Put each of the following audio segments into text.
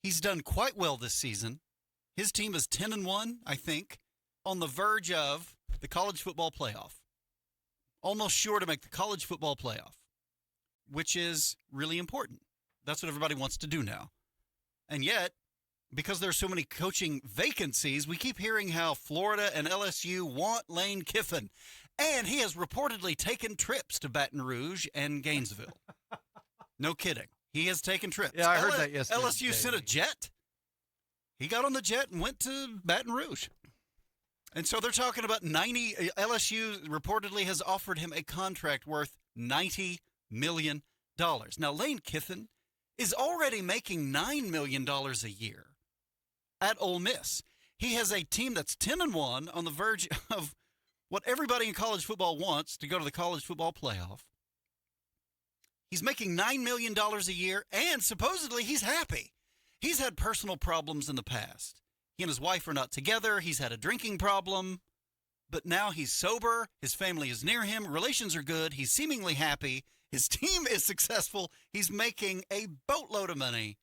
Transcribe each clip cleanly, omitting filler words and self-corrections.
He's done quite well this season. His team is 10-1, I think, on the verge of the college football playoff. Almost sure to make the college football playoff, which is really important. That's what everybody wants to do now. And yet, because there's so many coaching vacancies, we keep hearing how Florida and LSU want Lane Kiffin. And he has reportedly taken trips to Baton Rouge and Gainesville. No kidding. He has taken trips. Yeah, I heard that yesterday. LSU sent a jet. He got on the jet and went to Baton Rouge. And so they're talking about LSU reportedly has offered him a contract worth $90 million. Now, Lane Kiffin is already making $9 million a year at Ole Miss. He has a team that's 10-1 on the verge of what everybody in college football wants, to go to the college football playoff. He's making $9 million a year, and supposedly he's happy. He's had personal problems in the past. He and his wife are not together. He's had a drinking problem. But now he's sober. His family is near him. Relations are good. He's seemingly happy. His team is successful. He's making a boatload of money.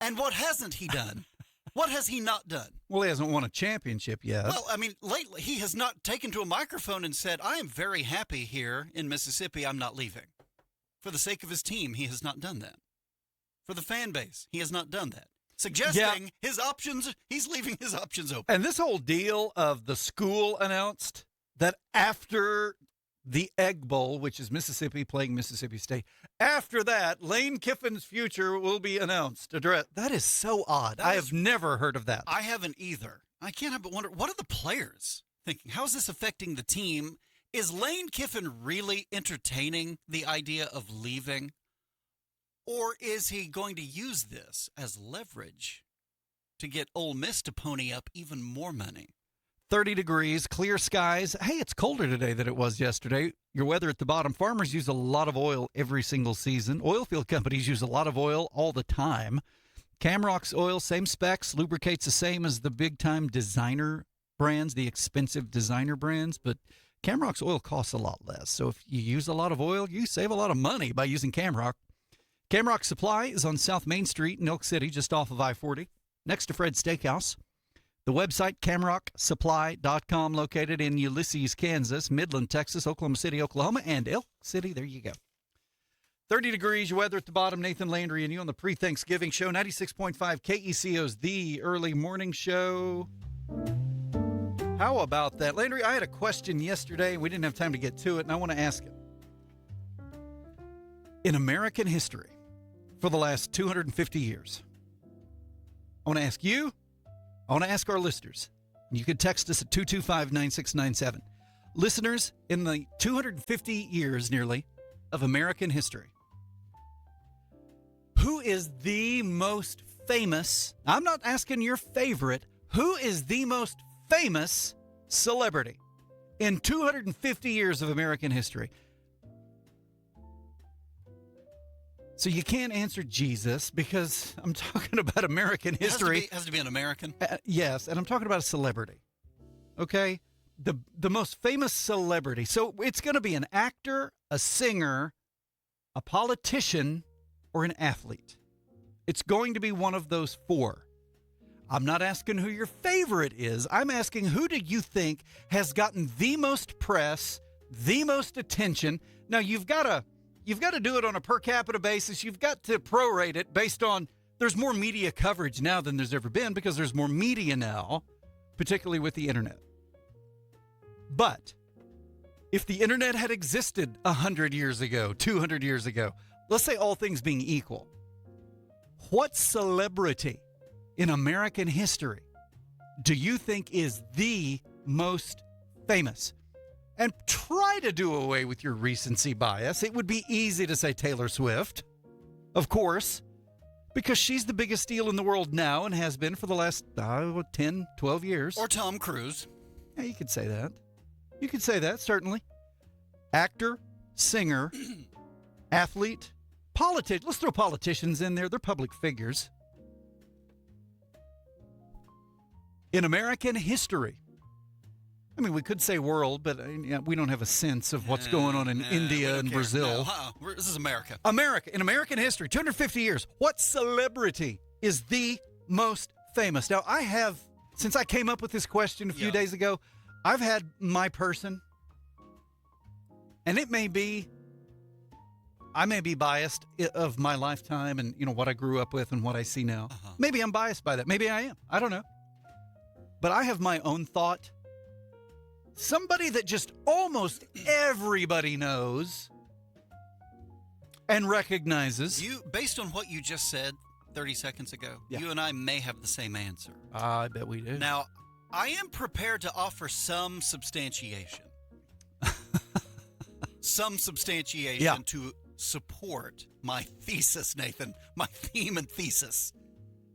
And what hasn't he done? What has he not done? Well, he hasn't won a championship yet. Well, I mean, lately he has not taken to a microphone and said, I am very happy here in Mississippi. I'm not leaving. For the sake of his team, he has not done that. For the fan base, he has not done that. Suggesting his options, he's leaving his options open. And this whole deal of the school announced that after the Egg Bowl, which is Mississippi playing Mississippi State, after that, Lane Kiffin's future will be announced. That is so odd. I have never heard of that. I haven't either. I can't help but wonder, what are the players thinking? How is this affecting the team? Is Lane Kiffin really entertaining the idea of leaving? Or is he going to use this as leverage to get Ole Miss to pony up even more money? 30 degrees, clear skies. Hey, it's colder today than it was yesterday. Your weather at the bottom. Farmers use a lot of oil every single season. Oilfield companies use a lot of oil all the time. Camrock's oil, same specs, lubricates the same as the big-time designer brands, the expensive designer brands, but Camrock's oil costs a lot less. So if you use a lot of oil, you save a lot of money by using Camrock. Camrock Supply is on South Main Street in Elk City, just off of I-40, next to Fred's Steakhouse. The website, camrocksupply.com, located in Ulysses, Kansas, Midland, Texas, Oklahoma City, Oklahoma, and Elk City. There you go. 30 degrees, your weather at the bottom. Nathan Landry and you on the pre-Thanksgiving show, 96.5 KECO's The Early Morning Show. How about that? Landry, I had a question yesterday. We didn't have time to get to it, and I want to ask it. In American history, for the last 250 years, I want to ask you, I want to ask our listeners. You can text us at 225-9697. Listeners, in the 250 years nearly of American history, who is the most famous, I'm not asking your favorite, who is the most famous celebrity in 250 years of American history? So you can't answer Jesus because I'm talking about American history. It has to be an American. Yes, and I'm talking about a celebrity. Okay? The most famous celebrity. So it's going to be an actor, a singer, a politician, or an athlete. It's going to be one of those four. I'm not asking who your favorite is. I'm asking, who do you think has gotten the most press, the most attention? Now, you've got to do it on a per capita basis. You've got to prorate it based on, there's more media coverage now than there's ever been because there's more media now, particularly with the internet. But if the internet had existed 100 years ago, 200 years ago, let's say all things being equal, what celebrity in American history do you think is the most famous? And try to do away with your recency bias. It would be easy to say Taylor Swift, of course, because she's the biggest deal in the world now and has been for the last 10, 12 years. Or Tom Cruise. Yeah, you could say that. You could say that, certainly. Actor, singer, athlete, politician. Let's throw politicians in there. They're public figures. In American history, I mean, we could say world, but we don't have a sense of what's going on in India and Brazil. No, this is America. America. In American history, 250 years, what celebrity is the most famous? Now, since I came up with this question a few days ago, I've had my person, and I may be biased of my lifetime and, what I grew up with and what I see now. Uh-huh. Maybe I'm biased by that. Maybe I am. I don't know. But I have my own thought. Somebody that just almost everybody knows and recognizes. Based on what you just said 30 seconds ago, Yeah. you and I may have the same answer. I bet we do. Now, I am prepared to offer some substantiation. Some substantiation to support my thesis, Nathan, my theme and thesis.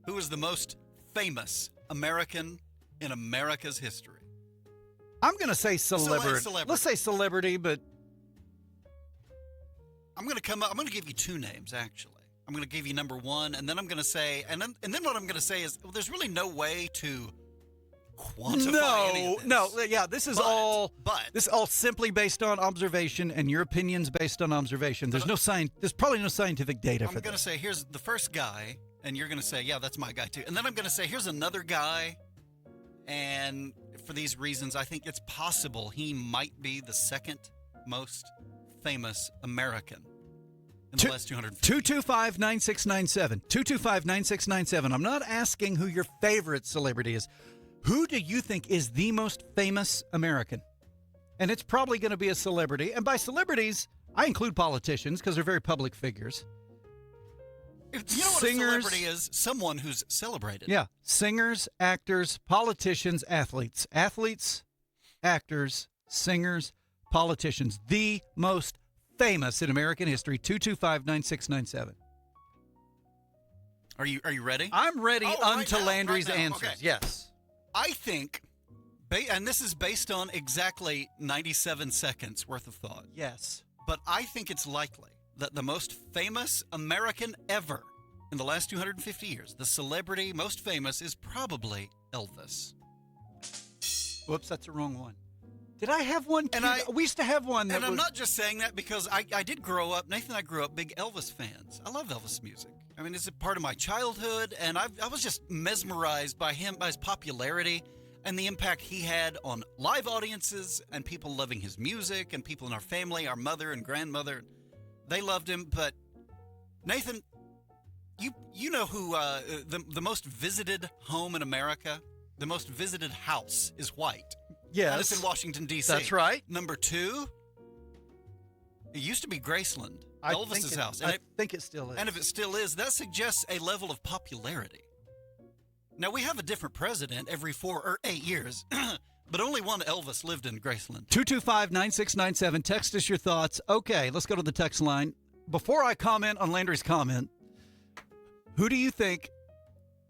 Who is the most famous American in America's history? I'm going to say celebrity. Celebrity. Let's say celebrity, but I'm going to give you two names, actually. I'm going to give you number one, and then I'm going to say, and then what I'm going to say is, well, there's really no way to quantify any of this. This is all simply based on observation, and your opinion's based on observation. There's probably no scientific data for this. I'm going to say, here's the first guy, and you're going to say, yeah, that's my guy too. And then I'm going to say, here's another guy, and for these reasons, I think it's possible he might be the second most famous American in the last 250 years. 225-9697. 225-9697. I'm not asking who your favorite celebrity is. Who do you think is the most famous American? And it's probably going to be a celebrity. And by celebrities, I include politicians because they're very public figures. You know what Singers, a celebrity is? Someone who's celebrated. Yeah. Singers, actors, politicians, athletes. Athletes, actors, singers, politicians. The most famous in American history. 225-9697. Are you ready? I'm ready unto Landry's right now. answers. Okay. Yes. I think, and this is based on exactly 97 seconds worth of thought. Yes. But I think it's likely that the most famous American ever in the last 250 years, the celebrity most famous, is probably Elvis. Whoops, that's the wrong one. Did I have one? We used to have one. And I'm not just saying that because I did grow up, Nathan and I grew up big Elvis fans. I love Elvis music. I mean, it's a part of my childhood, and I was just mesmerized by his popularity and the impact he had on live audiences and people loving his music and people in our family, our mother and grandmother. They loved him. But Nathan, you know who the most visited home in America, the most visited house is white. Yes. And it's in Washington, D.C. That's right. Number two, it used to be Graceland, Elvis's house. I think it still is. And if it still is, that suggests a level of popularity. Now, we have a different president every 4 or 8 years, but only one Elvis lived in Graceland. 225-9697. Text us your thoughts. Okay, let's go to the text line. Before I comment on Landry's comment, who do you think,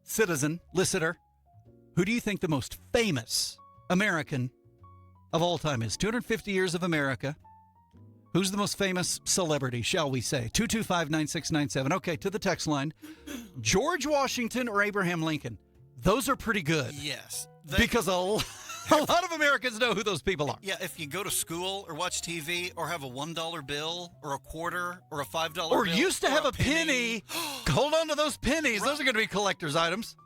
citizen, listener, who do you think the most famous American of all time is? 250 years of America. Who's the most famous celebrity, shall we say? 225-9697. Okay, to the text line. George Washington or Abraham Lincoln? Those are pretty good. Yes. Because a lot of Americans know who those people are. Yeah, if you go to school or watch TV or have a $1 bill or a quarter or a $5 bill. Or used to have a penny. Hold on to those pennies. Right. Those are going to be collector's items.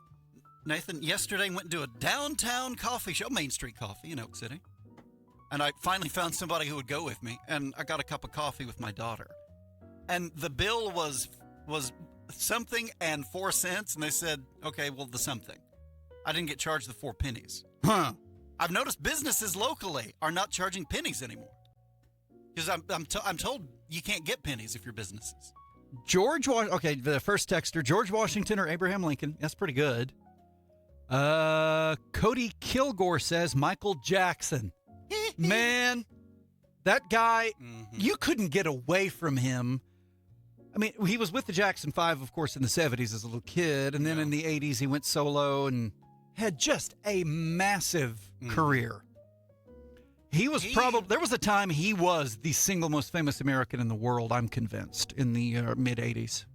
Nathan, yesterday went to a downtown coffee shop, Main Street Coffee in Oak City. And I finally found somebody who would go with me, and I got a cup of coffee with my daughter. And the bill was something and 4 cents, and they said, okay, well, the something. I didn't get charged the 4 pennies. Huh. I've noticed businesses locally are not charging pennies anymore. Because I'm told you can't get pennies if you're businesses. Okay, the first texter, George Washington or Abraham Lincoln. That's pretty good. Cody Kilgore says Michael Jackson. Man, that guy, you couldn't get away from him. I mean, he was with the Jackson 5, of course, in the 70s as a little kid. And then in the 80s, he went solo and had just a massive career. There was a time he was the single most famous American in the world, I'm convinced, in the mid-80s.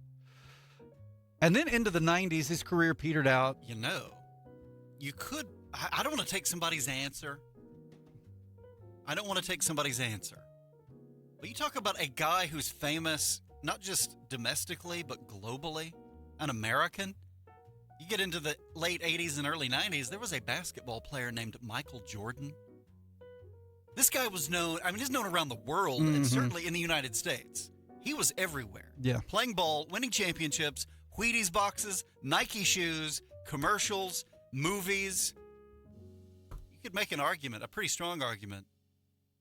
And then into the 90s, his career petered out. You know, I don't want to take somebody's answer. But you talk about a guy who's famous, not just domestically, but globally, an American. You get into the late 80s and early 90s, there was a basketball player named Michael Jordan. This guy was known, he's known around the world and certainly in the United States. He was everywhere. Yeah. Playing ball, winning championships, Wheaties boxes, Nike shoes, commercials, movies. You could make an argument, a pretty strong argument,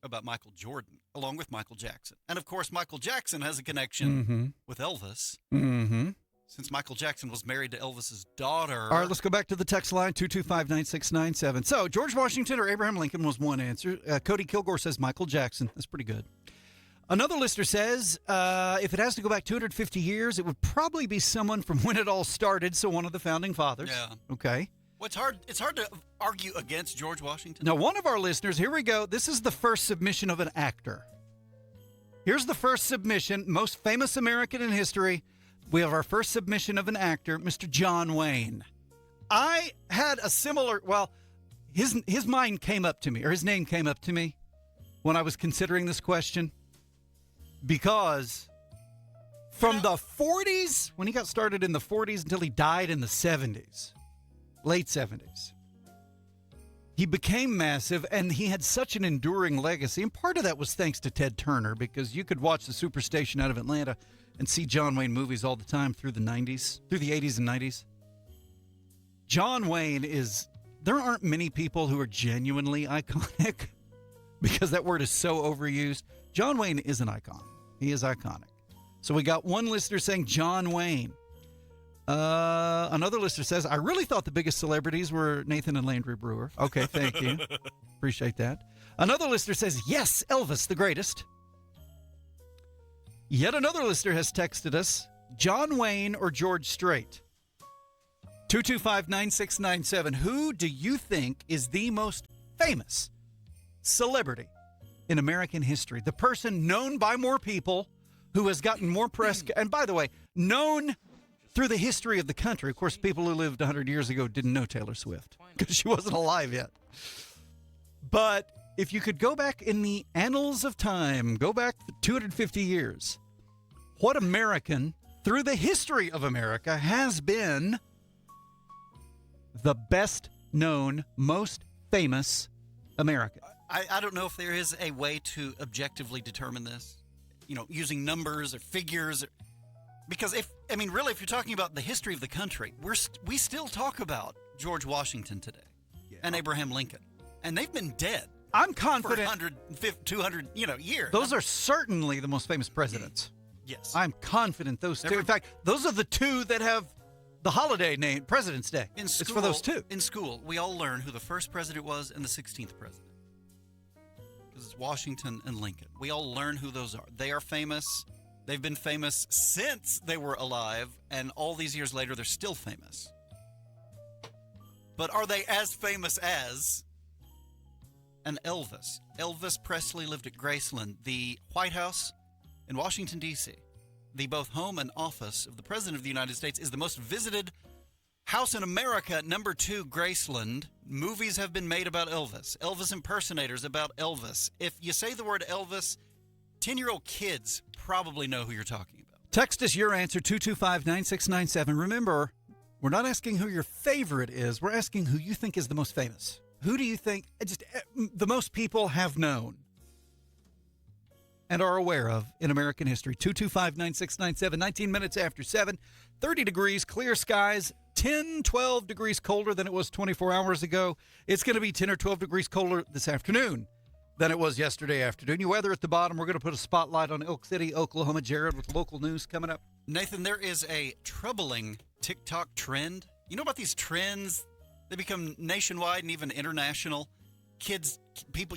about Michael Jordan, along with Michael Jackson. And, of course, Michael Jackson has a connection with Elvis. Since Michael Jackson was married to Elvis's daughter. All right, let's go back to the text line, 225-9697. So, George Washington or Abraham Lincoln was one answer. Cody Kilgore says Michael Jackson. That's pretty good. Another listener says, if it has to go back 250 years, it would probably be someone from when it all started, so one of the founding fathers. Yeah. Okay. Well, it's hard to argue against George Washington. Now, one of our listeners, here we go. This is the first submission of an actor. Here's the first submission, most famous American in history. We have our first submission of an actor, Mr. John Wayne. I had a similar, his mind came up to me, or his name came up to me when I was considering this question. Because from the 40s, when he got started in the 40s until he died in the 70s, late 70s, he became massive, and he had such an enduring legacy. And part of that was thanks to Ted Turner, because you could watch the Superstation out of Atlanta and see John Wayne movies all the time through the 80s and 90s. John Wayne there aren't many people who are genuinely iconic because that word is so overused. John Wayne is an icon. He is iconic. So we got one listener saying John Wayne. Another listener says, I really thought the biggest celebrities were Nathan and Landry Brewer. Okay, thank you. Appreciate that. Another listener says, yes, Elvis, the greatest. Yet another listener has texted us, John Wayne or George Strait. 225-9697. Who do you think is the most famous celebrity in American history? The person known by more people, who has gotten more press. And by the way, known through the history of the country. Of course, people who lived 100 years ago didn't know Taylor Swift because she wasn't alive yet. But if you could go back in the annals of time, go back 250 years, what American, through the history of America, has been the best known, most famous American? I don't know if there is a way to objectively determine this, using numbers or figures. Because if you're talking about the history of the country, we still talk about George Washington today and Abraham Lincoln. And they've been dead. I'm confident. For 150, 200, years. Those are certainly the most famous presidents. Yes. I'm confident those two. In fact, those are the two that have the holiday name, President's Day. It's for those two. In school, we all learn who the first president was and the 16th president. Because it's Washington and Lincoln. We all learn who those are. They are famous. They've been famous since they were alive, and all these years later, they're still famous. But are they as famous as an Elvis? Elvis Presley lived at Graceland, the White House in Washington, D.C. The both home and office of the President of the United States is the most visited house in America. Number 2, Graceland. Movies have been made about Elvis. Elvis impersonators about Elvis. If you say the word Elvis, 10-year-old kids probably know who you're talking about. Text us your answer, 225-9697. Remember, we're not asking who your favorite is. We're asking who you think is the most famous. Who do you think the most people have known and are aware of in American history? 225-9697, 19 minutes after 7, 30 degrees, clear skies, 10, 12 degrees colder than it was 24 hours ago. It's going to be 10 or 12 degrees colder this afternoon than it was yesterday afternoon. Your weather at the bottom. We're going to put a spotlight on Elk City, Oklahoma. Jared with local news coming up. Nathan, there is a troubling TikTok trend. You know about these trends? They become nationwide and even international. Kids,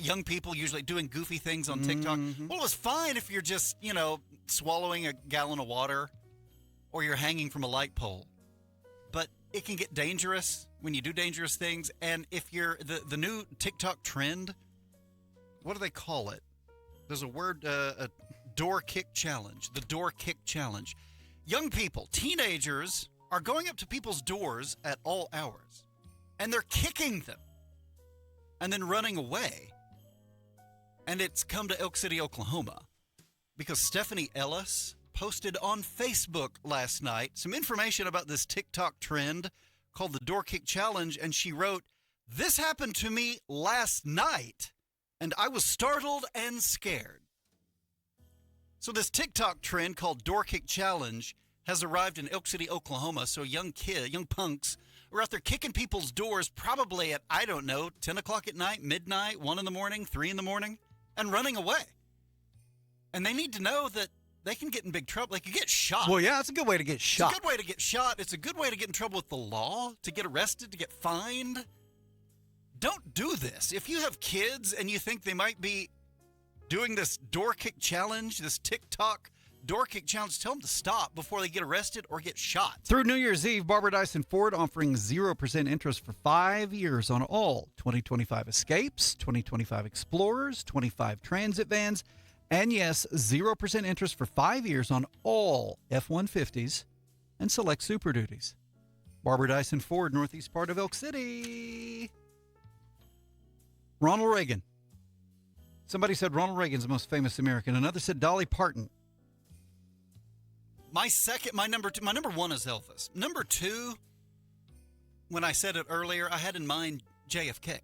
young people usually doing goofy things on TikTok. Well, it's fine if you're just, swallowing a gallon of water or you're hanging from a light pole. But it can get dangerous when you do dangerous things. And if you're the new TikTok trend, what do they call it? There's a word, a door kick challenge. The door kick challenge. Young people, teenagers, are going up to people's doors at all hours, and they're kicking them and then running away. And it's come to Elk City, Oklahoma, because Stephanie Ellis posted on Facebook last night some information about this TikTok trend called the Door Kick Challenge, and she wrote, "This happened to me last night, and I was startled and scared." So this TikTok trend called Door Kick Challenge has arrived in Elk City, Oklahoma. So young punks are out there kicking people's doors probably at, 10 o'clock at night, midnight, 1 in the morning, 3 in the morning, and running away. And they need to know that they can get in big trouble. They could get shot. Well, yeah, it's a good way to get shot. It's a good way to get shot. It's a good way to get in trouble with the law, to get arrested, to get fined. Don't do this. If you have kids and you think they might be doing this door kick challenge, this TikTok door kick challenge, tell them to stop before they get arrested or get shot. Through New Year's Eve, Barbara Dyson Ford offering 0% interest for 5 years on all 2025 Escapes, 2025 Explorers, 25 Transit vans, and yes, 0% interest for 5 years on all F-150s and select Super Duties. Barbara Dyson Ford, northeast part of Elk City. Ronald Reagan. Somebody said Ronald Reagan's the most famous American. Another said Dolly Parton. My number one is Elvis. Number two, when I said it earlier, I had in mind JFK.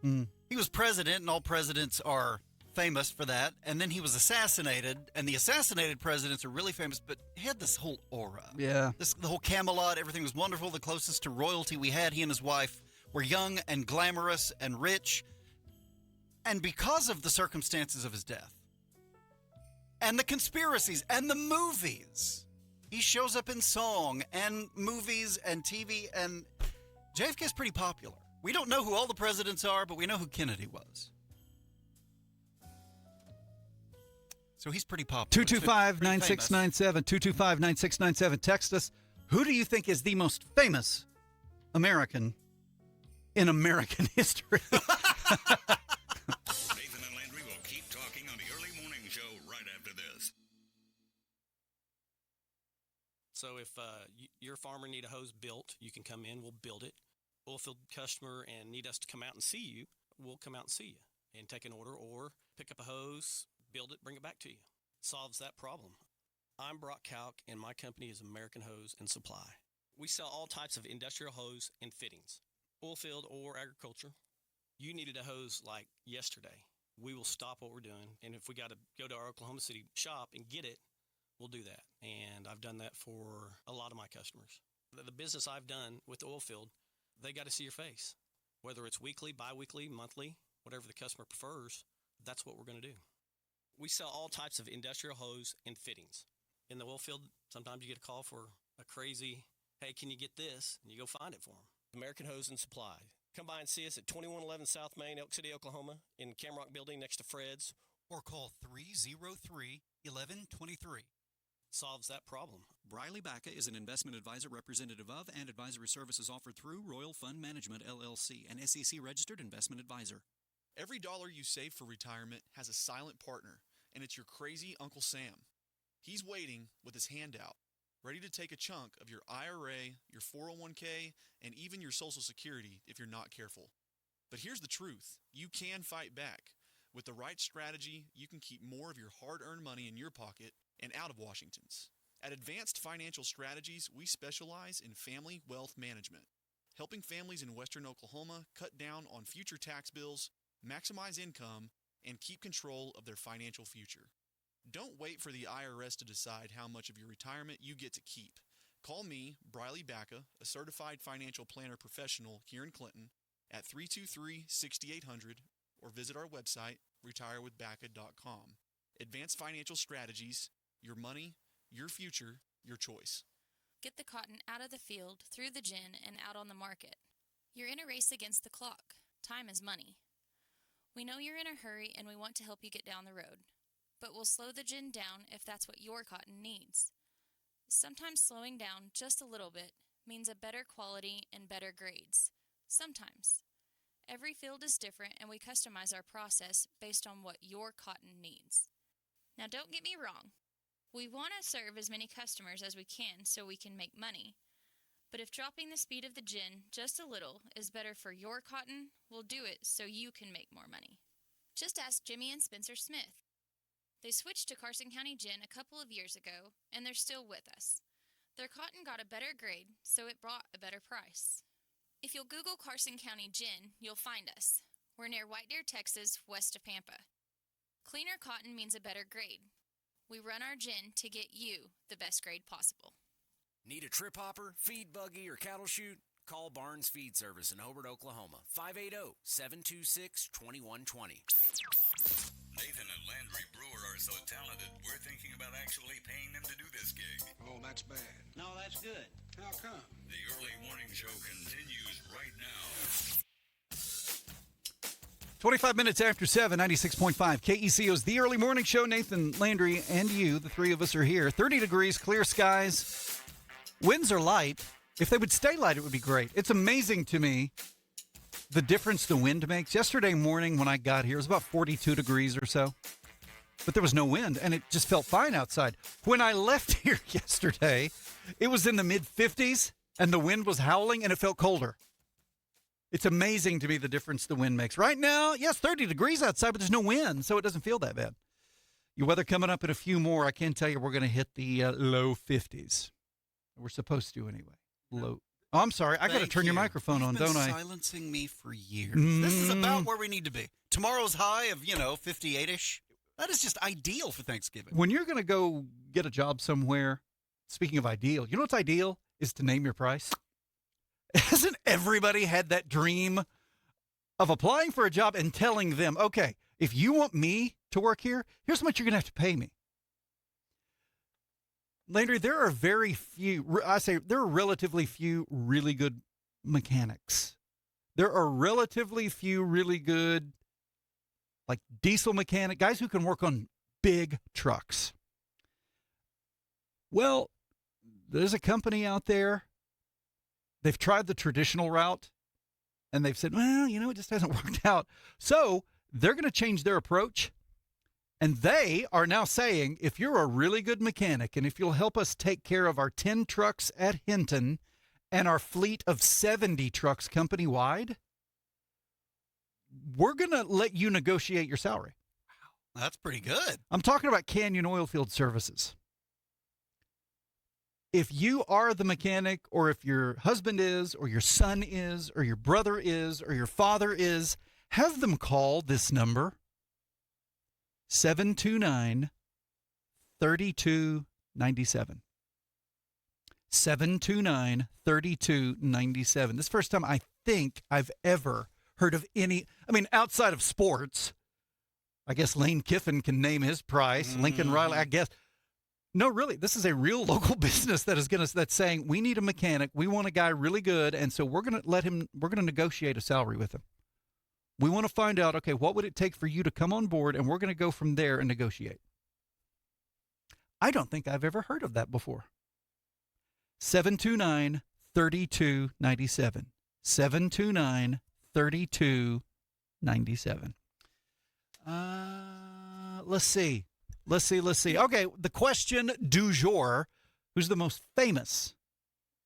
He was president, and all presidents are famous for that. And then he was assassinated, and the assassinated presidents are really famous, but he had this whole aura. Yeah. The whole Camelot, everything was wonderful. The closest to royalty we had, he and his wife were young and glamorous and rich. And because of the circumstances of his death, and the conspiracies, and the movies, he shows up in song, and movies, and TV, and JFK is pretty popular. We don't know who all the presidents are, but we know who Kennedy was. So he's pretty popular. 225-9697, 225-9697. Text us. Who do you think is the most famous American in American history? Nathan and Landry will keep talking on the early morning show right after this. So if your farmer need a hose built, you can come in, we'll build it. Oilfield customer and need us to come out and see you, we'll come out and see you and take an order or pick up a hose, build it, bring it back to you. Solves that problem. I'm Brock Kalk, and my company is American Hose and Supply. We sell all types of industrial hose and fittings, oilfield or agriculture. You needed a hose like yesterday. We will stop what we're doing, and if we got to go to our Oklahoma City shop and get it, we'll do that. And I've done that for a lot of my customers. The business I've done with the oilfield, they got to see your face. Whether it's weekly, bi-weekly, monthly, whatever the customer prefers, that's what we're going to do. We sell all types of industrial hose and fittings. In the oilfield, sometimes you get a call for a crazy, hey, can you get this? And you go find it for them. American Hose and Supply. Come by and see us at 2111 South Main, Elk City, Oklahoma, in Camrock Building next to Fred's. Or call 303-1123. Solves that problem. Briley Bacca is an investment advisor representative of and advisory services offered through Royal Fund Management, LLC, an SEC-registered investment advisor. Every dollar you save for retirement has a silent partner, and it's your crazy Uncle Sam. He's waiting with his hand out, ready to take a chunk of your IRA, your 401k, and even your Social Security if you're not careful. But here's the truth. You can fight back. With the right strategy, you can keep more of your hard-earned money in your pocket and out of Washington's. At Advanced Financial Strategies, we specialize in family wealth management, helping families in western Oklahoma cut down on future tax bills, maximize income, and keep control of their financial future. Don't wait for the IRS to decide how much of your retirement you get to keep. Call me, Briley Bacca, a certified financial planner professional here in Clinton, at 323-6800, or visit our website, retirewithbacca.com. Advanced Financial Strategies, your money, your future, your choice. Get the cotton out of the field, through the gin, and out on the market. You're in a race against the clock. Time is money. We know you're in a hurry and we want to help you get down the road, but we'll slow the gin down if that's what your cotton needs. Sometimes slowing down just a little bit means a better quality and better grades. Sometimes. Every field is different and we customize our process based on what your cotton needs. Now don't get me wrong. We want to serve as many customers as we can so we can make money. But if dropping the speed of the gin just a little is better for your cotton, we'll do it so you can make more money. Just ask Jimmy and Spencer Smith. They switched to Carson County Gin a couple of years ago, and they're still with us. Their cotton got a better grade, so it brought a better price. If you'll Google Carson County Gin, you'll find us. We're near White Deer, Texas, west of Pampa. Cleaner cotton means a better grade. We run our gin to get you the best grade possible. Need a trip hopper, feed buggy, or cattle chute? Call Barnes Feed Service in Hobart, Oklahoma. 580-726-2120. Nathan and Landry Brewer are so talented, we're thinking about actually paying them to do this gig. Oh, that's bad. No, that's good. How come? The early morning show continues right now. 25 minutes after 7, 96.5. KECO's The Early Morning Show. Nathan, Landry, and you, the three of us are here. 30 degrees, clear skies. Winds are light. If they would stay light, it would be great. It's amazing to me the difference the wind makes. Yesterday morning when I got here, it was about 42 degrees or so. But there was no wind, and it just felt fine outside. When I left here yesterday, it was in the mid-50s, and the wind was howling, and it felt colder. It's amazing to me the difference the wind makes. Right now, yes, 30 degrees outside, but there's no wind, so it doesn't feel that bad. Your weather coming up in a few more. I can tell you we're going to hit the low 50s. We're supposed to anyway. Low. Oh, I'm sorry. I got to turn your microphone on, don't I? You've been silencing me for years. This is about where we need to be. Tomorrow's high of, 58-ish. That is just ideal for Thanksgiving. When you're going to go get a job somewhere, speaking of ideal, you know what's ideal? Is to name your price. Hasn't everybody had that dream of applying for a job and telling them, okay, if you want me to work here, here's how much you're going to have to pay me? Landry, there are very few, there are relatively few really good mechanics. There are relatively few really good, like diesel mechanic, guys who can work on big trucks. Well, there's a company out there. They've tried the traditional route, and they've said, well, it just hasn't worked out. So they're going to change their approach, and they are now saying, if you're a really good mechanic, and if you'll help us take care of our 10 trucks at Hinton and our fleet of 70 trucks company-wide, we're going to let you negotiate your salary. Wow, that's pretty good. I'm talking about Canyon Oilfield Services. If you are the mechanic, or if your husband is, or your son is, or your brother is, or your father is, have them call this number, 729-3297. 729-3297. This is the first time I think I've ever heard of any, outside of sports. I guess Lane Kiffin can name his price. Lincoln Riley, I guess. No, really, this is a real local business that's saying, we need a mechanic. We want a guy really good, and so we're going to negotiate a salary with him. We want to find out, okay, what would it take for you to come on board, and we're going to go from there and negotiate. I don't think I've ever heard of that before. 729-3297. 729-3297. Let's see. Okay, the question du jour, who's the most famous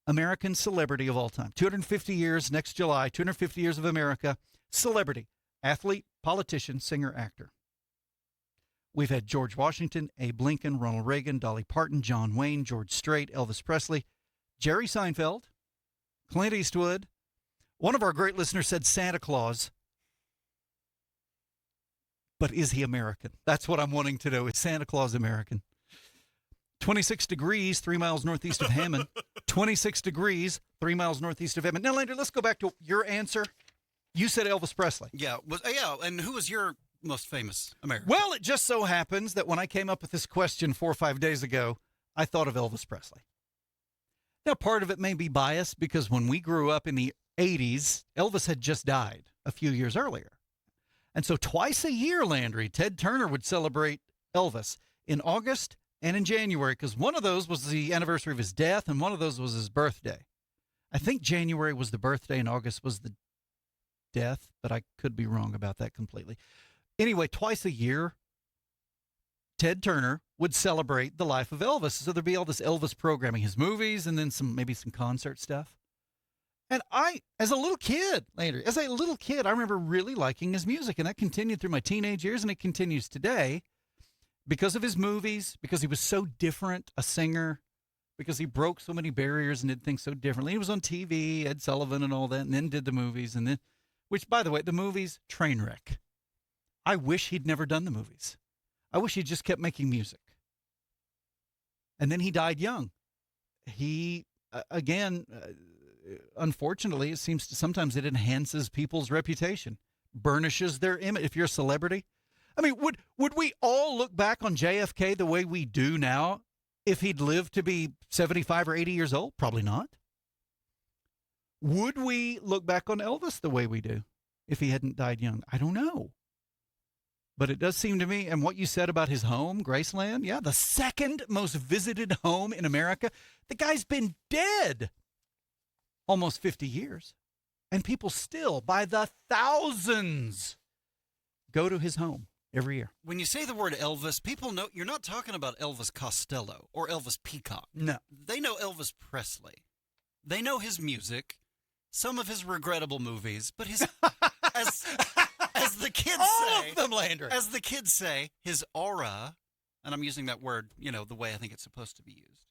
American celebrity of all time? 250 years next July, 250 years of America. Celebrity, athlete, politician, singer, actor. We've had George Washington, Abe Lincoln, Ronald Reagan, Dolly Parton, John Wayne, George Strait, Elvis Presley, Jerry Seinfeld, Clint Eastwood. One of our great listeners said Santa Claus. But is he American? That's what I'm wanting to know. Is Santa Claus American? 26 degrees, 3 miles northeast of Hammond. 26 degrees, 3 miles northeast of Hammond. Now, Landry, let's go back to your answer. You said Elvis Presley. Yeah, and who was your most famous American? Well, it just so happens that when I came up with this question 4 or 5 days ago, I thought of Elvis Presley. Now, part of it may be biased because when we grew up in the 80s, Elvis had just died a few years earlier. And so twice a year, Landry, Ted Turner would celebrate Elvis in August and in January, because one of those was the anniversary of his death and one of those was his birthday. I think January was the birthday and August was the death, but I could be wrong about that completely. Anyway, twice a year, Ted Turner would celebrate the life of Elvis. So there'd be all this Elvis programming, his movies, and then maybe some concert stuff. And as a little kid, Landry, I remember really liking his music, and that continued through my teenage years, and it continues today because of his movies, because he was so different a singer because he broke so many barriers and did things so differently. He was on TV, Ed Sullivan and all that, and then did the movies. And then, which, by the way, the movies, train wreck. I wish he'd never done the movies. I wish he just kept making music. And then he died young. He, again, unfortunately, it seems sometimes it enhances people's reputation, burnishes their image. If you're a celebrity, I mean, would we all look back on JFK the way we do now if he'd lived to be 75 or 80 years old? Probably not. Would we look back on Elvis the way we do if he hadn't died young? I don't know. But it does seem to me, and what you said about his home, Graceland, yeah, the second most visited home in America. The guy's been dead almost 50 years. And people still, by the thousands, go to his home every year. When you say the word Elvis, people know you're not talking about Elvis Costello or Elvis Peacock. No. They know Elvis Presley. They know his music, some of his regrettable movies, but his as the kids All say, of them, Landry. as the kids say, his aura, and I'm using that word, the way I think it's supposed to be used.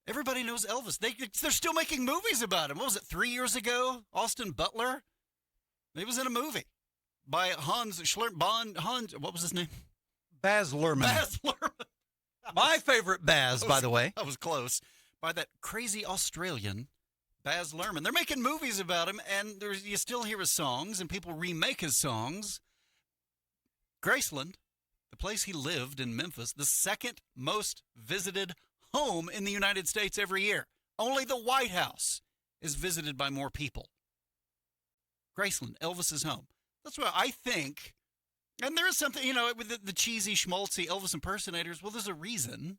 Everybody knows Elvis. They're still making movies about him. What was it, 3 years ago? Austin Butler? He was in a movie by Hans, what was his name? Baz Luhrmann. Baz Luhrmann. My favorite Baz, by the way. I was close. By that crazy Australian, Baz Luhrmann. They're making movies about him, and you still hear his songs, and people remake his songs. Graceland, the place he lived in Memphis, the second most visited home in the United States every year. Only the White House is visited by more people. Graceland, Elvis's home. That's why I think, and there is something, with the cheesy, schmaltzy Elvis impersonators, well, there's a reason.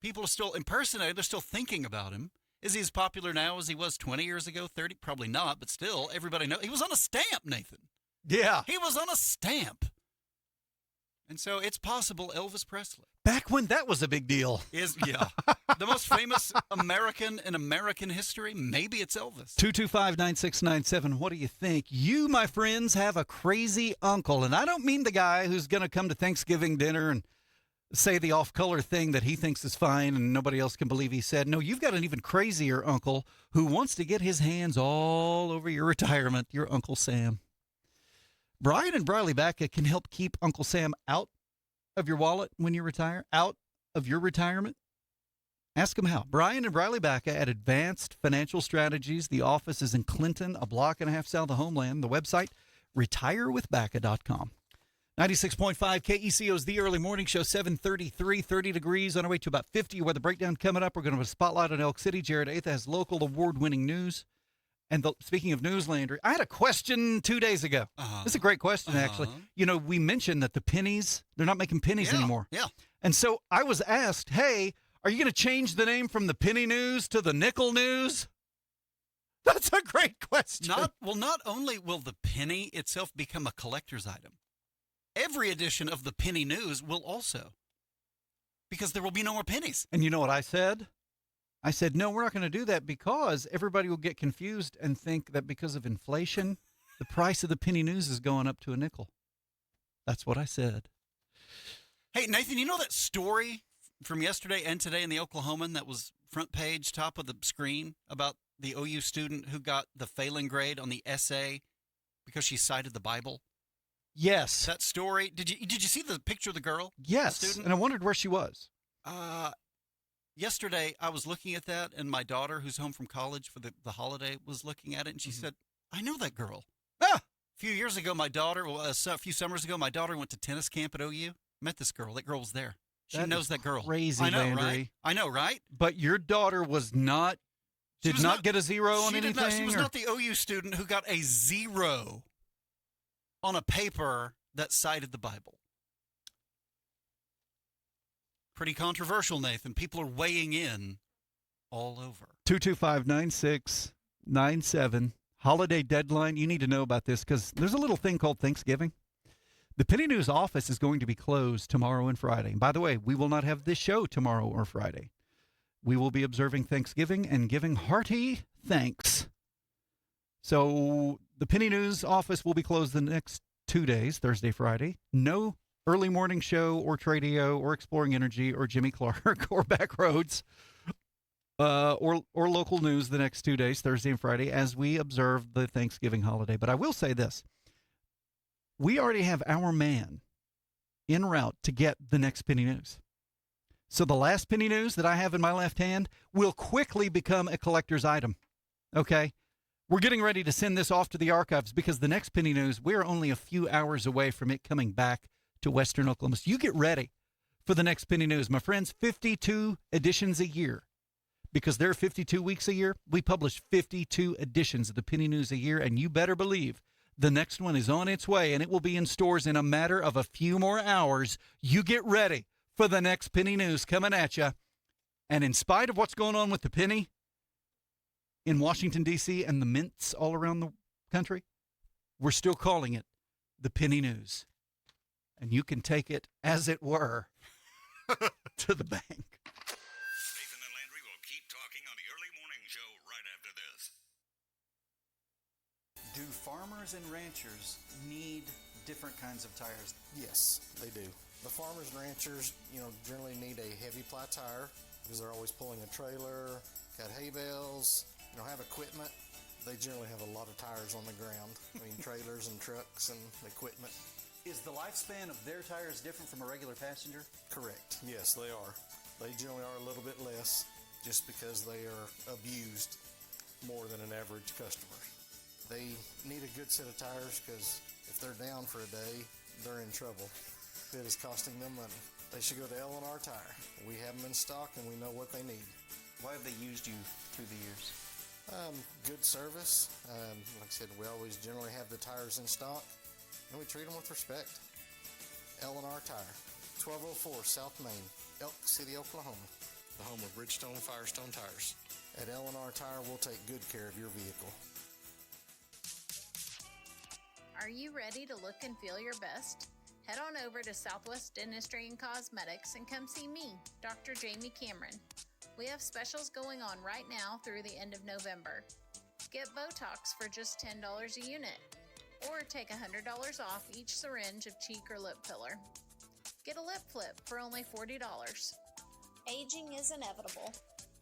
People are still impersonating, they're still thinking about him. Is he as popular now as he was 20 years ago, 30? Probably not, but still, everybody knows. He was on a stamp, Nathan. Yeah. He was on a stamp. And so it's possible Elvis Presley. Back when that was a big deal. The most famous American in American history, maybe it's Elvis. 225-9697. What do you think? You, my friends, have a crazy uncle. And I don't mean the guy who's going to come to Thanksgiving dinner and say the off-color thing that he thinks is fine and nobody else can believe he said. No, you've got an even crazier uncle who wants to get his hands all over your retirement, your Uncle Sam. Brian and Briley Backa can help keep Uncle Sam out of your wallet when you retire, out of your retirement. Ask them how. Brian and Briley Backa at Advanced Financial Strategies. The office is in Clinton, a block and a half south of Homeland. The website, retirewithbacka.com. 96.5 KECO's The Early Morning Show, 7:33, 30 degrees, on our way to about 50. Weather breakdown coming up. We're going to have a spotlight on Elk City. Jared Atha has local award-winning news. And speaking of news, Landry, I had a question 2 days ago. It's a great question, actually. We mentioned that the pennies, they're not making pennies anymore. Yeah. And so I was asked, hey, are you going to change the name from the penny news to the nickel news? That's a great question. Not only will the penny itself become a collector's item, every edition of the penny news will also, because there will be no more pennies. And you know what I said? I said, no, we're not going to do that because everybody will get confused and think that because of inflation, the price of the penny news is going up to a nickel. That's what I said. Hey, Nathan, you know that story from yesterday and today in the Oklahoman that was front page, top of the screen, about the OU student who got the failing grade on the essay because she cited the Bible? Yes. That story. Did you see the picture of the girl? Yes. The student? And I wondered where she was. Yesterday, I was looking at that, and my daughter, who's home from college for the holiday, was looking at it, and she said, I know that girl. A few years ago, a few summers ago, my daughter went to tennis camp at OU, met this girl. That girl was there. She knows that girl. Crazy, I know, Landry. right? I know, right? But your daughter did not get a zero on anything? She was not the OU student who got a 0 on a paper that cited the Bible. Pretty controversial, Nathan. People are weighing in all over. 225-9697. Holiday deadline. You need to know about this because there's a little thing called Thanksgiving. The Penny News office is going to be closed tomorrow and Friday. And by the way, we will not have this show tomorrow or Friday. We will be observing Thanksgiving and giving hearty thanks. So the Penny News office will be closed the next 2 days, Thursday, Friday. No early morning show or Tradio or Exploring Energy or Jimmy Clark or Back Roads or local news the next 2 days, Thursday and Friday, as we observe the Thanksgiving holiday. But I will say this. We already have our man en route to get the next penny news. So the last penny news that I have in my left hand will quickly become a collector's item. Okay? We're getting ready to send this off to the archives because the next penny news, we're only a few hours away from it coming back to Western Oklahoma. So you get ready for the next penny news. My friends, 52 editions a year. Because there are 52 weeks a year, we publish 52 editions of the penny news a year, and you better believe the next one is on its way, and it will be in stores in a matter of a few more hours. You get ready for the next penny news coming at you. And in spite of what's going on with the penny in Washington, D.C., and the mints all around the country, we're still calling it the penny news. And you can take it, as it were, to the bank. Nathan and Landry will keep talking on the early morning show right after this. Do farmers and ranchers need different kinds of tires? Yes, they do. The farmers and ranchers, generally need a heavy ply tire because they're always pulling a trailer, got hay bales, have equipment. They generally have a lot of tires on the ground. Trailers and trucks and equipment. Is the lifespan of their tires different from a regular passenger? Correct. Yes, they are. They generally are a little bit less just because they are abused more than an average customer. They need a good set of tires because if they're down for a day, they're in trouble. It is costing them money. They should go to L&R Tire. We have them in stock and we know what they need. Why have they used you through the years? Good service. Like I said, we always generally have the tires in stock and we treat them with respect. L&R Tire, 1204 South Main, Elk City, Oklahoma, the home of Bridgestone and Firestone tires. At L&R Tire, we'll take good care of your vehicle. Are you ready to look and feel your best? Head on over to Southwest Dentistry and Cosmetics and come see me, Dr. Jamie Cameron. We have specials going on right now through the end of November. Get Botox for just $10 a unit, or take $100 off each syringe of cheek or lip filler. Get a lip flip for only $40. Aging is inevitable,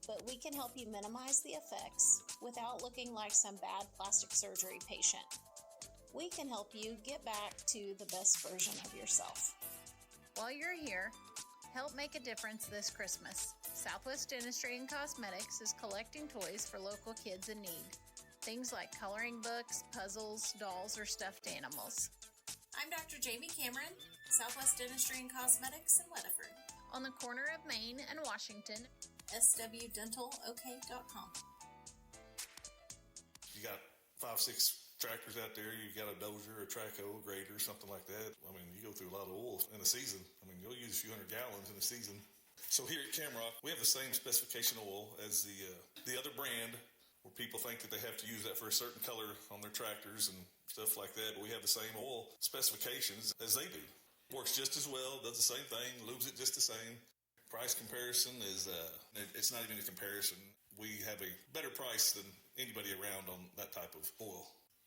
but we can help you minimize the effects without looking like some bad plastic surgery patient. We can help you get back to the best version of yourself. While you're here, help make a difference this Christmas. Southwest Dentistry and Cosmetics is collecting toys for local kids in need. Things like coloring books, puzzles, dolls, or stuffed animals. I'm Dr. Jamie Cameron, Southwest Dentistry and Cosmetics in Weatherford. On the corner of Main and Washington. swdentalok.com. You got 5-6 tractors out there, you got a dozer, a traco, a grader, something like that. You go through a lot of oil in a season. You'll use a few hundred gallons in a season. So here at Camrock, we have the same specification oil as the other brand, where people think that they have to use that for a certain color on their tractors and stuff like that. But we have the same oil specifications as they do. Works just as well, does the same thing, lubes it just the same. Price comparison is, it's not even a comparison. We have a better price than anybody around on that type of oil.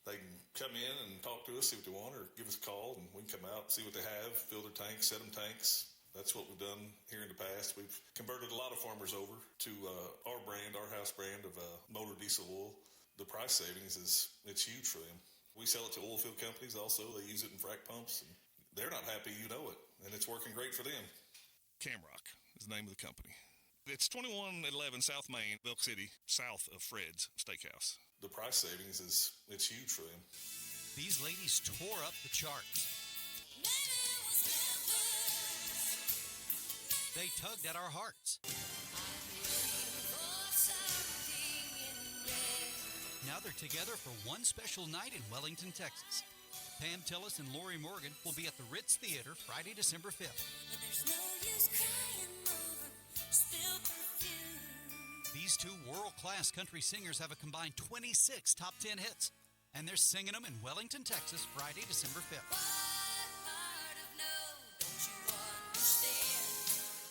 They can come in and talk to us, see what they want, or give us a call, and we can come out, see what they have, fill their tanks, set them tanks. That's what we've done here in the past. We've converted a lot of farmers over to our brand, our house brand of motor diesel oil. The price savings it's huge for them. We sell it to oil field companies also. They use it in frac pumps, and they're not happy, you know it, and it's working great for them. Camrock is the name of the company. It's 2111 South Main, Elk City, south of Fred's Steakhouse. The price savings it's huge for them. These ladies tore up the charts. They tugged at our hearts. Now they're together for one special night in Wellington, Texas. Pam Tillis and Lori Morgan will be at the Ritz Theater Friday, December 5th. These two world-class country singers have a combined 26 top 10 hits, and they're singing them in Wellington, Texas, Friday, December 5th.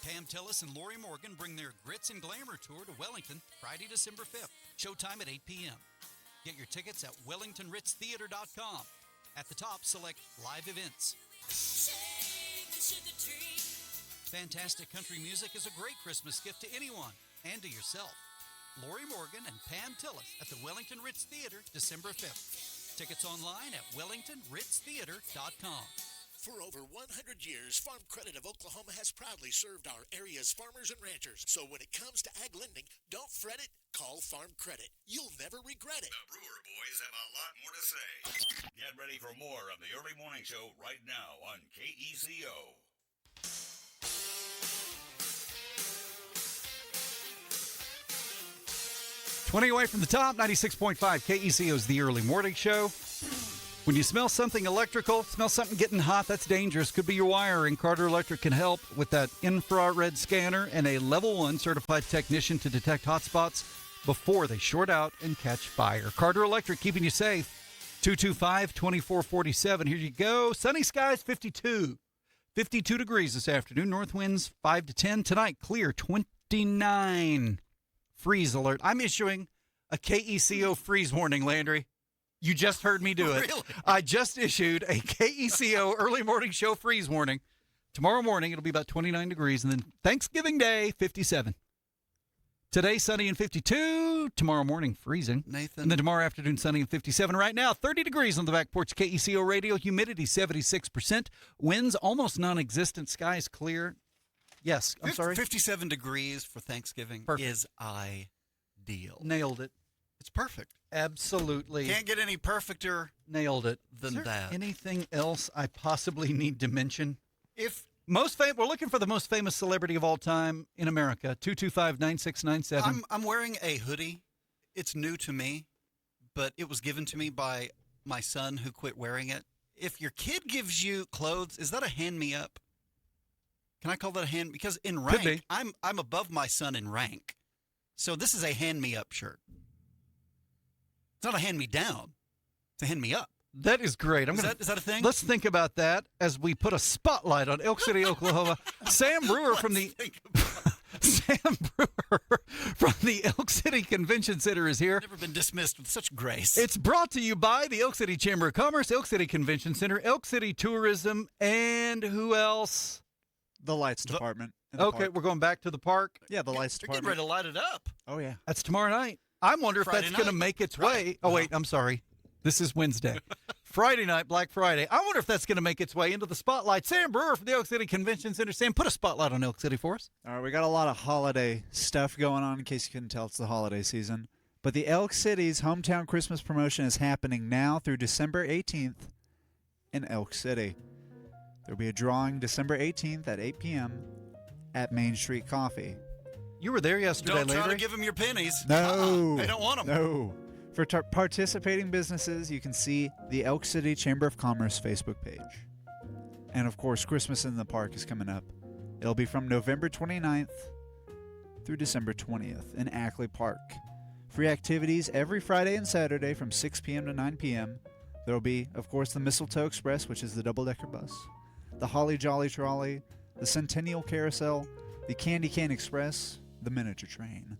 Pam Tillis and Lori Morgan bring their Grits and Glamour tour to Wellington Friday, December 5th. Showtime at 8 p.m. Get your tickets at wellingtonritztheater.com. At the top, select Live Events. Fantastic country music is a great Christmas gift to anyone and to yourself. Lori Morgan and Pam Tillis at the Wellington Ritz Theater, December 5th. Tickets online at wellingtonritztheater.com. For over 100 years, Farm Credit of Oklahoma has proudly served our area's farmers and ranchers. So when it comes to ag lending, don't fret it, call Farm Credit. You'll never regret it. The Brewer boys have a lot more to say. Get ready for more of the Early Morning Show right now on KECO. 20 away from the top, 96.5 KECO is the Early Morning Show. When you smell something electrical, smell something getting hot, that's dangerous. Could be your wiring. Carter Electric can help with that infrared scanner and a level 1 certified technician to detect hot spots before they short out and catch fire. Carter Electric, keeping you safe. 225-2447. Here you go. Sunny skies, 52. 52 degrees this afternoon. North winds 5 to 10. Tonight, clear, 29. Freeze alert. I'm issuing a KECO freeze warning, Landry. You just heard me do it. Really? I just issued a KECO early morning show freeze warning. Tomorrow morning, it'll be about 29 degrees, and then Thanksgiving Day, 57. Today, sunny and 52. Tomorrow morning, freezing. Nathan. And then tomorrow afternoon, sunny and 57. Right now, 30 degrees on the back porch. KECO radio, humidity 76%. Winds almost non-existent. Skies clear. Yes, I'm sorry. 57 degrees for Thanksgiving is ideal. Nailed it. It's perfect. Absolutely. Can't get any perfecter Nailed it. than Is there that. anything else I possibly need to mention? If We're looking for the most famous celebrity of all time in America. 225-9697. I'm wearing a hoodie. It's new to me, but it was given to me by my son who quit wearing it. If your kid gives you clothes, is that a hand me up? Can I call that a hand? Because in Could be. rank, I'm above my son in rank. So this is a hand me up shirt. It's not a hand me down. It's a hand me up. That is great. Is that a thing? Let's think about that as we put a spotlight on Elk City, Oklahoma. Sam Brewer from the Elk City Convention Center is here. Never been dismissed with such grace. It's brought to you by the Elk City Chamber of Commerce, Elk City Convention Center, Elk City Tourism, and who else? The lights department. in the Okay, park. we're going back to the park. Yeah, the lights They're getting department. ready to light it up. Oh, yeah. That's tomorrow night. I wonder if Friday that's going to night. make its Right. way. Oh, wait, I'm sorry. This is Wednesday. Friday night, Black Friday. I wonder if that's going to make its way into the spotlight. Sam Brewer from the Elk City Convention Center. Sam, put a spotlight on Elk City for us. All right, we got a lot of holiday stuff going on. In case you couldn't tell, it's the holiday season. But the Elk City's hometown Christmas promotion is happening now through December 18th in Elk City. There'll be a drawing December 18th at 8 p.m. at Main Street Coffee. You were there yesterday, Don't try Landry. to give them your pennies. No. They don't want them. No. For participating businesses, you can see the Elk City Chamber of Commerce Facebook page. And, of course, Christmas in the Park is coming up. It'll be from November 29th through December 20th in Ackley Park. Free activities every Friday and Saturday from 6 p.m. to 9 p.m. There will be, of course, the Mistletoe Express, which is the double-decker bus, the Holly Jolly Trolley, the Centennial Carousel, the Candy Cane Express, the Miniature Train.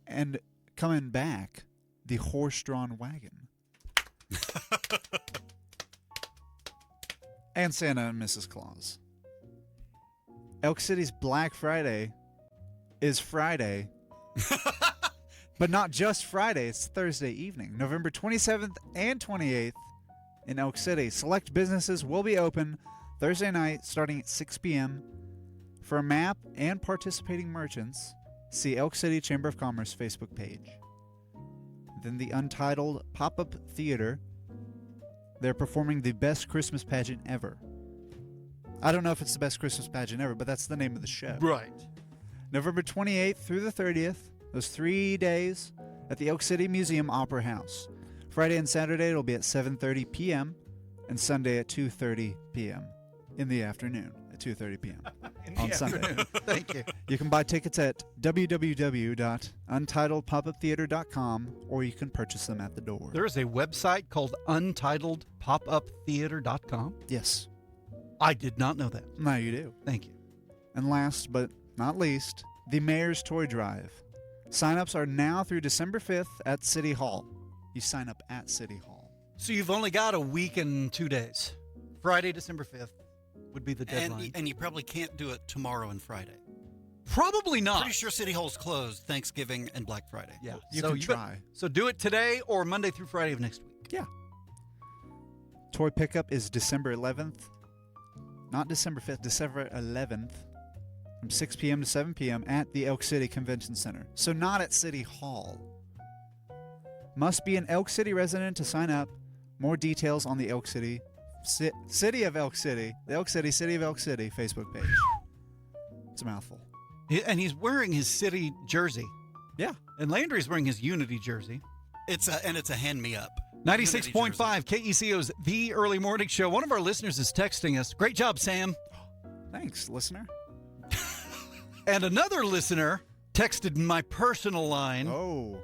And coming back, the horse-drawn wagon. And Santa and Mrs. Claus. Elk City's Black Friday is Friday. But not just Friday, it's Thursday evening, November 27th and 28th in Elk City. Select businesses will be open Thursday night starting at 6 p.m. For a map and participating merchants, see Elk City Chamber of Commerce Facebook page. Then the Untitled Pop-Up Theater. They're performing the best Christmas pageant ever. I don't know if it's the best Christmas pageant ever, but that's the name of the show. Right. November 28th through the 30th, those 3 days at the Elk City Museum Opera House. Friday and Saturday it'll be at 7:30 p.m. and Sunday at 2:30 p.m. in the afternoon at 2:30 p.m. on Sunday. Thank you. You can buy tickets at www.untitledpopuptheater.com or you can purchase them at the door. There is a website called untitledpopuptheater.com. Yes. I did not know that. Now you do. Thank you. And last but not least, the Mayor's Toy Drive. Sign-ups are now through December 5th at City Hall. You sign up at City Hall. So you've only got a week and 2 days. Friday, December 5th would be the deadline. And you probably can't do it tomorrow and Friday. Probably not. Pretty sure City Hall's closed Thanksgiving and Black Friday. Yeah. You can try. So do it today or Monday through Friday of next week. Yeah. Toy pickup is December 11th. Not December 5th, December 11th. From 6 p.m. to 7 p.m. at the Elk City Convention Center. So not at City Hall. Must be an Elk City resident to sign up. More details on the Elk City, City of Elk City, the Elk City, City of Elk City Facebook page. It's a mouthful. And he's wearing his city jersey. Yeah. And Landry's wearing his Unity jersey. It's a hand me up. 96.5 KECO's The Early Morning Show. One of our listeners is texting us. Great job, Sam. Thanks, listener. And another listener texted my personal line. Oh.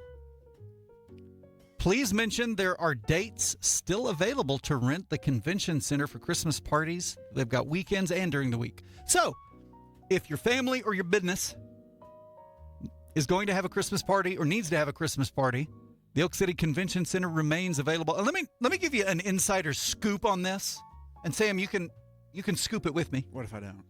Please mention there are dates still available to rent the convention center for Christmas parties. They've got weekends and during the week. So, if your family or your business is going to have a Christmas party or needs to have a Christmas party, the Elk City Convention Center remains available. And let me give you an insider scoop on this. And Sam, you can scoop it with me. What if I don't?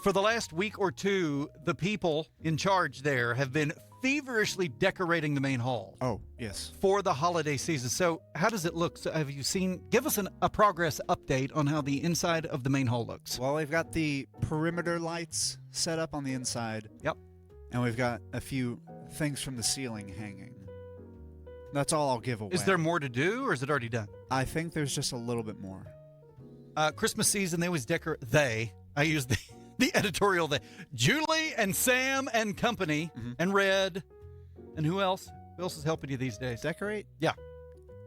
For the last week or two, the people in charge there have been feverishly decorating the main hall. Oh, yes. For the holiday season. So how does it look? So have you seen, give us a progress update on how the inside of the main hall looks. Well, we've got the perimeter lights set up on the inside. Yep. And we've got a few things from the ceiling hanging. That's all I'll give away. Is there more to do or is it already done? I think there's just a little bit more. Christmas season, they always decorate, I use the editorial, Julie and Sam and company and Red. And who else? Who else is helping you these days? Decorate? Yeah.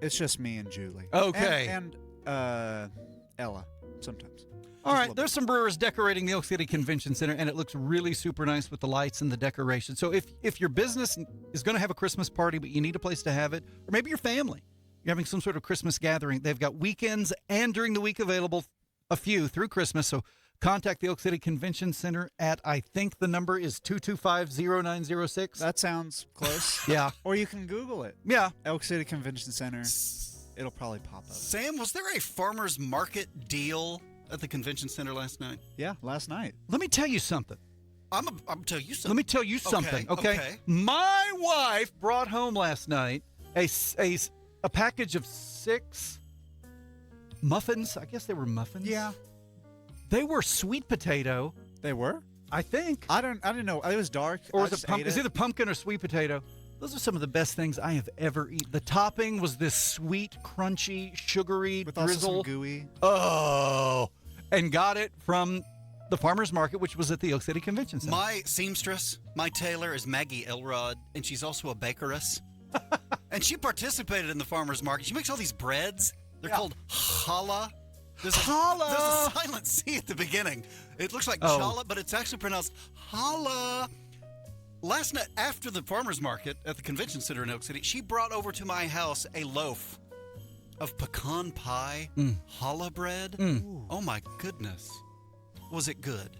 It's just me and Julie. Okay. And Ella, sometimes. All right, there's some brewers decorating the Elk City Convention Center, and it looks really super nice with the lights and the decoration. So if your business is going to have a Christmas party, but you need a place to have it, or maybe your family, you're having some sort of Christmas gathering, they've got weekends and during the week available, a few through Christmas. So contact the Elk City Convention Center at, I think the number is 225-0906. That sounds close. Yeah. Or you can Google it. Yeah. Elk City Convention Center. It'll probably pop up. Sam, was there a farmer's market deal at the convention center last night? Yeah, last night. Let me tell you something. I'm tell you something. Let me tell you something, okay? My wife brought home last night a package of 6 muffins. I guess they were muffins. Yeah. They were sweet potato. They were? I think. I didn't know. It was dark. Or was it pumpkin? It's either pumpkin or sweet potato. Those are some of the best things I have ever eaten. The topping was this sweet, crunchy, sugary with drizzle. Also some gooey. Oh. And got it from the farmer's market, which was at the Elk City Convention Center. My seamstress, my tailor, is Maggie Elrod, and she's also a bakeress. And she participated in the farmer's market. She makes all these breads. They're called challah. There's a silent C at the beginning. It looks like challah, but it's actually pronounced challah. Last night, after the farmer's market at the convention center in Elk City, she brought over to my house a loaf of pecan pie, challah bread. Oh my goodness. Was it good?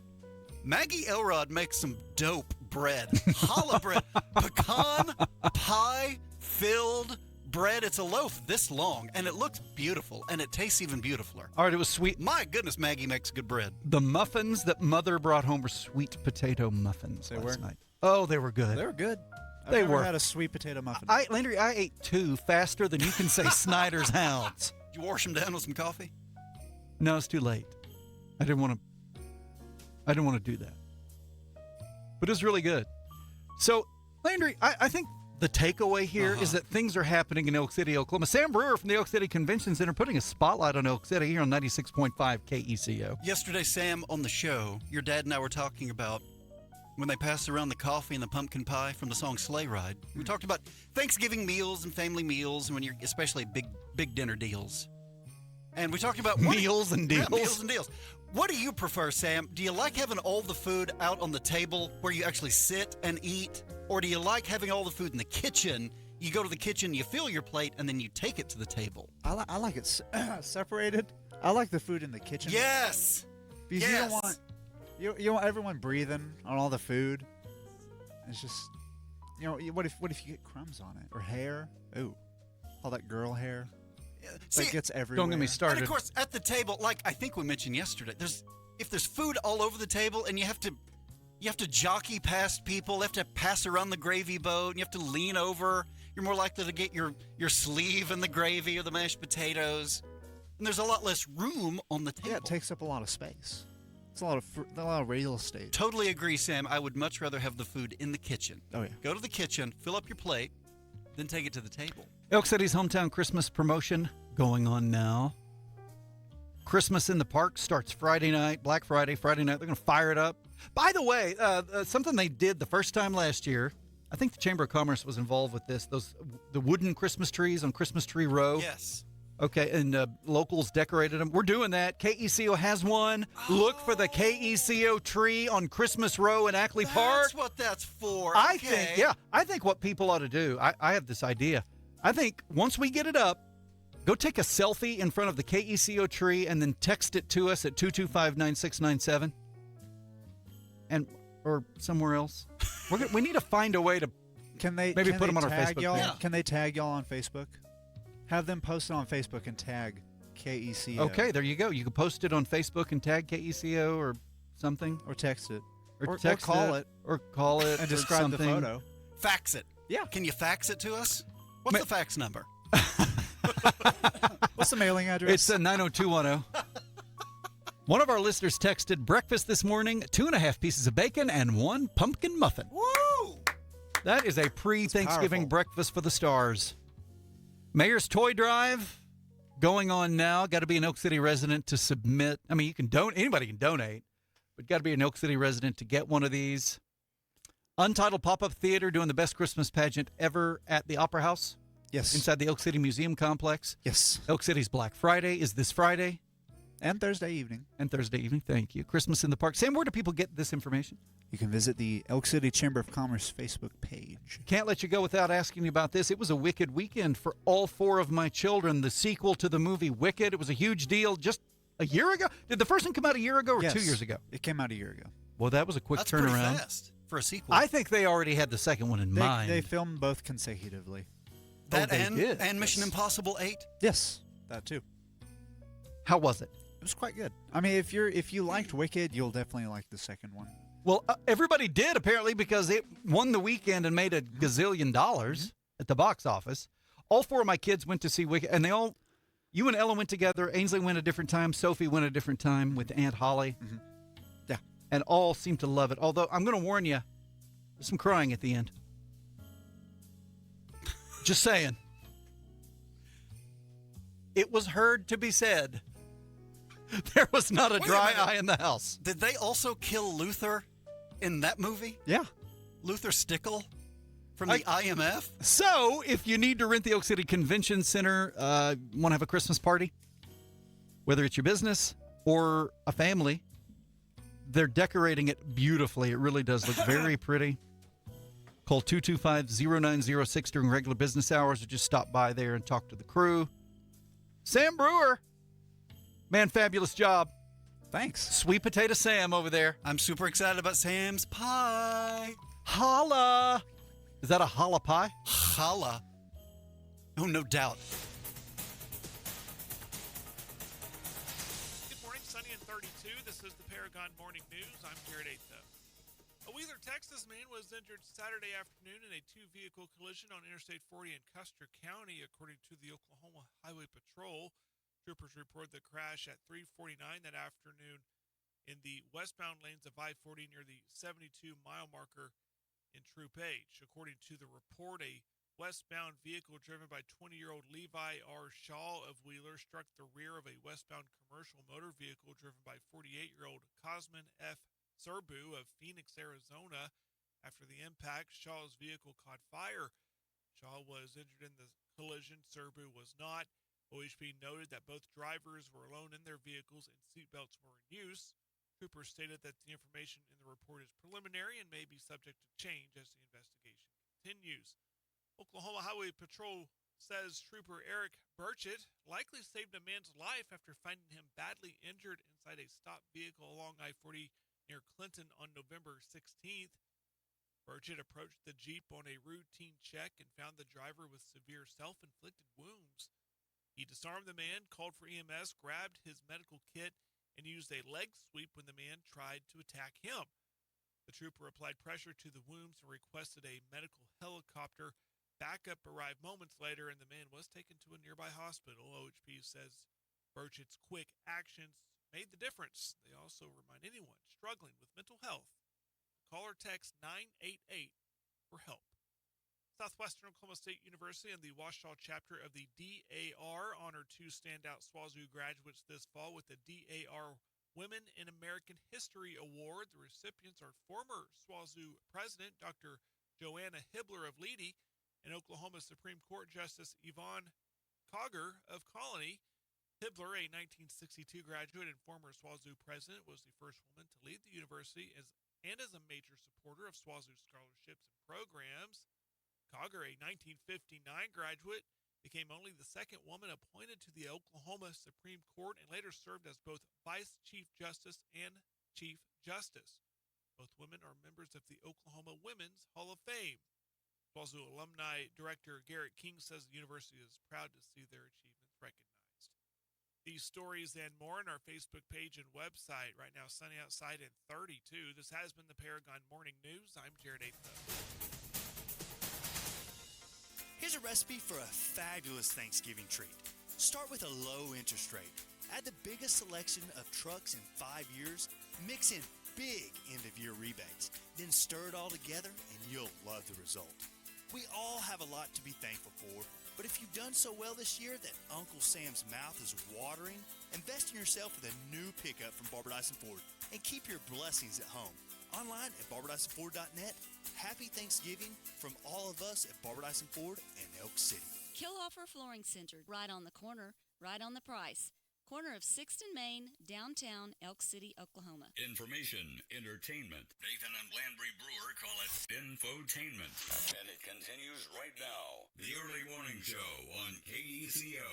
Maggie Elrod makes some dope bread. Challah bread. Pecan pie filled bread. It's a loaf this long, and it looks beautiful, and it tastes even beautifuler. All right, it was sweet. My goodness, Maggie makes good bread. The muffins that Mother brought home were sweet potato muffins last night. Oh, they were good. They were good. I've They never were. had a sweet potato muffin. Landry, I ate 2 faster than you can say Snyder's Hounds. Did you wash them down with some coffee? No, it's too late. I didn't want to do that. But it was really good. So, Landry, I think the takeaway here is that things are happening in Elk City, Oklahoma. Sam Brewer from the Elk City Convention Center putting a spotlight on Elk City here on 96.5 KECO. Yesterday, Sam, on the show, your dad and I were talking about when they passed around the coffee and the pumpkin pie from the song Sleigh Ride. We talked about Thanksgiving meals and family meals, and when you're especially big dinner deals. And we talked about meals and deals. Yeah, meals and deals. What do you prefer, Sam? Do you like having all the food out on the table where you actually sit and eat? Or do you like having all the food in the kitchen? You go to the kitchen, you fill your plate, and then you take it to the table. I like it separated. I like the food in the kitchen. Yes. Because you don't want you don't want everyone breathing on all the food. It's just what if you get crumbs on it or hair? Ooh, all that girl hair. See, that gets everywhere. Don't get me started. And of course, at the table, like I think we mentioned yesterday, if there's food all over the table and you have to You have to jockey past people. You have to pass around the gravy boat. And you have to lean over. You're more likely to get your sleeve in the gravy or the mashed potatoes. And there's a lot less room on the table. Yeah, it takes up a lot of space. It's a lot of real estate. Totally agree, Sam. I would much rather have the food in the kitchen. Oh, yeah. Go to the kitchen, fill up your plate, then take it to the table. Elk City's hometown Christmas promotion going on now. Christmas in the Park starts Friday night, Black Friday, Friday night. They're going to fire it up. By the way, something they did the first time last year, I think the Chamber of Commerce was involved with this, the wooden Christmas trees on Christmas Tree Row. Yes. Okay, and locals decorated them. We're doing that. KECO has one. Look for the KECO tree on Christmas Row in Ackley Park. That's what that's for. I think what people ought to do, I have this idea. I think once we get it up, go take a selfie in front of the KECO tree and then text it to us at 225-9697 or somewhere else. We need to find a way to put them on our Facebook y'all? page. Can they tag y'all on Facebook? Have them post it on Facebook and tag KECO. Okay, there you go. You can post it on Facebook and tag KECO or something. Or text it. Or text call it. Or call it. And describe something. the photo. Fax it. Yeah. Can you fax it to us? What's the fax number? What's the mailing address? It's 90210. One of our listeners texted breakfast this morning, 2.5 pieces of bacon and 1 pumpkin muffin. Woo! That is a pre-Thanksgiving breakfast for the stars. Mayor's Toy Drive going on now. Got to be an Elk City resident to submit. I mean, you can anybody can donate, but got to be an Elk City resident to get one of these. Untitled Pop-Up Theater doing the best Christmas pageant ever at the Opera House. Yes. Inside the Elk City Museum Complex. Yes. Elk City's Black Friday is this Friday. And Thursday evening. Thank you. Christmas in the Park. Sam, where do people get this information? You can visit the Elk City Chamber of Commerce Facebook page. Can't let you go without asking you about this. It was a wicked weekend for all 4 of my children. The sequel to the movie Wicked. It was a huge deal just a year ago. Did the first one come out a year ago or 2 years ago? It came out a year ago. Well, that was a quick That's turnaround. pretty fast for a sequel. I think they already had the second one in mind. They filmed both consecutively. That they did. and Mission Impossible 8? Yes, that too. How was it? It was quite good. I mean, if you liked Wicked, you'll definitely like the second one. Well, everybody did, apparently, because it won the weekend and made a gazillion dollars at the box office. All 4 of my kids went to see Wicked, and you and Ella went together. Ainsley went a different time. Sophie went a different time with Aunt Holly. Mm-hmm. Yeah. And all seemed to love it. Although, I'm going to warn you, there's some crying at the end. Just saying. It was heard to be said. There was not a dry eye in the house. Did they also kill Luther in that movie? Yeah. Luther Stickle from the IMF? So, if you need to rent the Oak City Convention Center, want to have a Christmas party, whether it's your business or a family, they're decorating it beautifully. It really does look very pretty. Call 225-0906 during regular business hours or just stop by there and talk to the crew. Sam Brewer. Man, fabulous job. Thanks. Sweet Potato Sam over there. I'm super excited about Sam's pie. Holla. Is that a holla pie? Holla. Oh, no doubt. Good morning, sunny and 32. This is the Paragon Morning News. I'm Jared Atha. A Wheeler, Texas man was injured Saturday afternoon in a two-vehicle collision on Interstate 40 in Custer County, according to the Oklahoma Highway Patrol. Troopers reported the crash at 3:49 that afternoon in the westbound lanes of I-40 near the 72-mile marker in Troop H. According to the report, a westbound vehicle driven by 20-year-old Levi R. Shaw of Wheeler struck the rear of a westbound commercial motor vehicle driven by 48-year-old Cosman F. Serbu of Phoenix, Arizona. After the impact, Shaw's vehicle caught fire. Shaw was injured in the collision. Serbu was not. OHP noted that both drivers were alone in their vehicles and seatbelts were in use. Troopers stated that the information in the report is preliminary and may be subject to change as the investigation continues. Oklahoma Highway Patrol says Trooper Eric Burchett likely saved a man's life after finding him badly injured inside a stopped vehicle along I-40 near Clinton on November 16th. Burchett approached the Jeep on a routine check and found the driver with severe self-inflicted wounds. He disarmed the man, called for EMS, grabbed his medical kit, and used a leg sweep when the man tried to attack him. The trooper applied pressure to the wounds and requested a medical helicopter. Backup arrived moments later, and the man was taken to a nearby hospital. OHP says Burchett's quick actions made the difference. They also remind anyone struggling with mental health to call or text 988 for help. Southwestern Oklahoma State University and the Washoe chapter of the DAR honored two standout SWAZU graduates this fall with the DAR Women in American History Award. The recipients are former SWAZU President Dr. Joanna Hibbler of Leedy and Oklahoma Supreme Court Justice Yvonne Cogger of Colony. Hibbler, a 1962 graduate and former SWAZU president, was the first woman to lead the university and as a major supporter of SWAZU scholarships and programs. Cogger, a 1959 graduate, became only the second woman appointed to the Oklahoma Supreme Court and later served as both Vice Chief Justice and Chief Justice. Both women are members of the Oklahoma Women's Hall of Fame. SWAZU alumni director Garrett King says the university is proud to see their achievements recognized. These stories and more on our Facebook page and website. Right now, sunny outside and 32. This has been the Paragon Morning News. I'm Jared Aitha. Here's a recipe for a fabulous Thanksgiving treat. Start with a low interest rate. Add the biggest selection of trucks in 5 years. Mix in big end-of-year rebates. Then stir it all together and you'll love the result. We all have a lot to be thankful for, but if you've done so well this year that Uncle Sam's mouth is watering, invest in yourself with a new pickup from Barbara Dyson Ford and keep your blessings at home. Online at barbardysonford.net. Happy Thanksgiving from all of us at Barbara Dyson Ford and Elk City. Killhofer Flooring Center, right on the corner, right on the price. Corner of 6th and Main, downtown Elk City, Oklahoma. Information, entertainment. Nathan and Landry Brewer call it infotainment. And it continues right now. The Early Morning Show on KECO.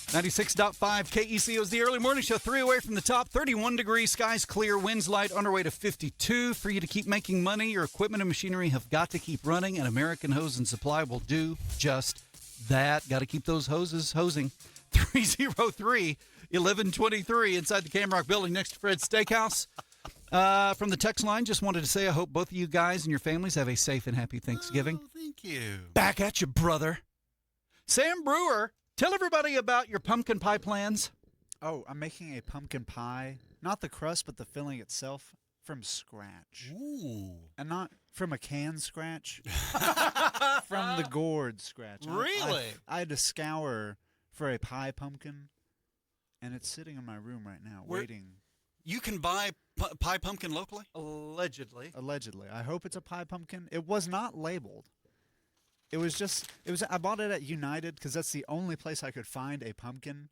96.5 KECO is the early morning show. 3 away from the top, 31 degrees, skies clear, winds light, on our way to 52. For you to keep making money, your equipment and machinery have got to keep running, and American Hose and Supply will do just that. Got to keep those hoses hosing. 303-1123 inside the Camrock building next to Fred's Steakhouse. From the text line, just wanted to say I hope both of you guys and your families have a safe and happy Thanksgiving. Oh, thank you. Back at you, brother. Sam Brewer. Tell everybody about your pumpkin pie plans. Oh, I'm making a pumpkin pie. Not the crust, but the filling itself from scratch. Ooh. And not from a can scratch. From the gourd scratch. Really? I had to scour for a pie pumpkin, and it's sitting in my room right now, waiting. You can buy pie pumpkin locally? Allegedly. Allegedly. I hope it's a pie pumpkin. It was not labeled. I bought it at United because that's the only place I could find a pumpkin.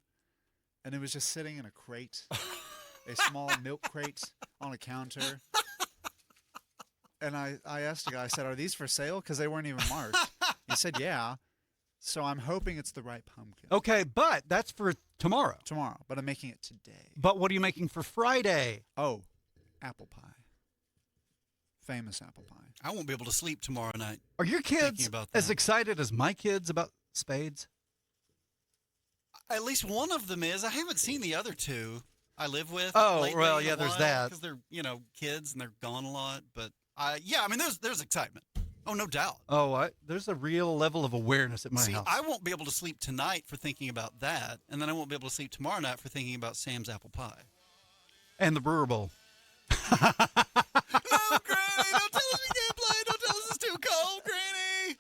And it was just sitting in a crate, a small milk crate on a counter. And I asked the guy, I said, are these for sale? Because they weren't even marked. He said, yeah. So I'm hoping it's the right pumpkin. Okay, but that's for tomorrow. Tomorrow, but I'm making it today. But what are you making for Friday? Oh, apple pie. Famous apple pie. I won't be able to sleep tomorrow night. Are your kids about as excited as my kids about spades? At least one of them is. I haven't seen the other two I live with. Oh, lately well, in a yeah, there's while, that. Because they're, kids and they're gone a lot. But, yeah, I mean, there's excitement. Oh, no doubt. Oh, there's a real level of awareness at my house. I won't be able to sleep tonight for thinking about that. And then I won't be able to sleep tomorrow night for thinking about Sam's apple pie. And the Brewer Bowl. No, Granny, don't tell us we can't play. Don't tell us it's too cold, Granny.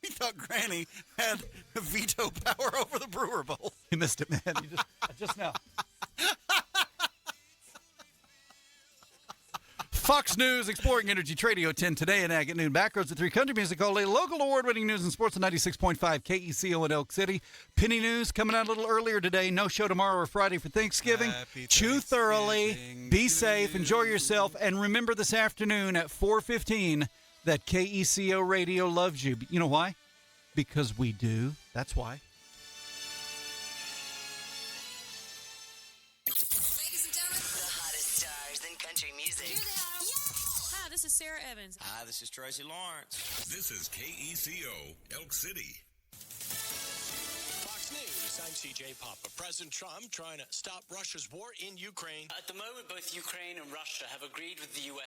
We thought Granny had veto power over the Brewer Bowl. You missed it, man. Just now. Fox News, Exploring Energy, Tradio 10 today and Ag at noon. Backroads at 3, Country Music all day. Local award-winning news and sports at 96.5 KECO in Elk City. Penny News coming out a little earlier today. No show tomorrow or Friday for Thanksgiving. Chew thoroughly, be safe, enjoy yourself, and remember this afternoon at 4:15 that KECO Radio loves you. You know why? Because we do. That's why. This is Sarah Evans. Hi, this is Tracy Lawrence. This is KECO, Elk City. Fox News News, I'm CJ Papa. President Trump trying to stop Russia's war in Ukraine. At the moment, both Ukraine and Russia have agreed with the U.S.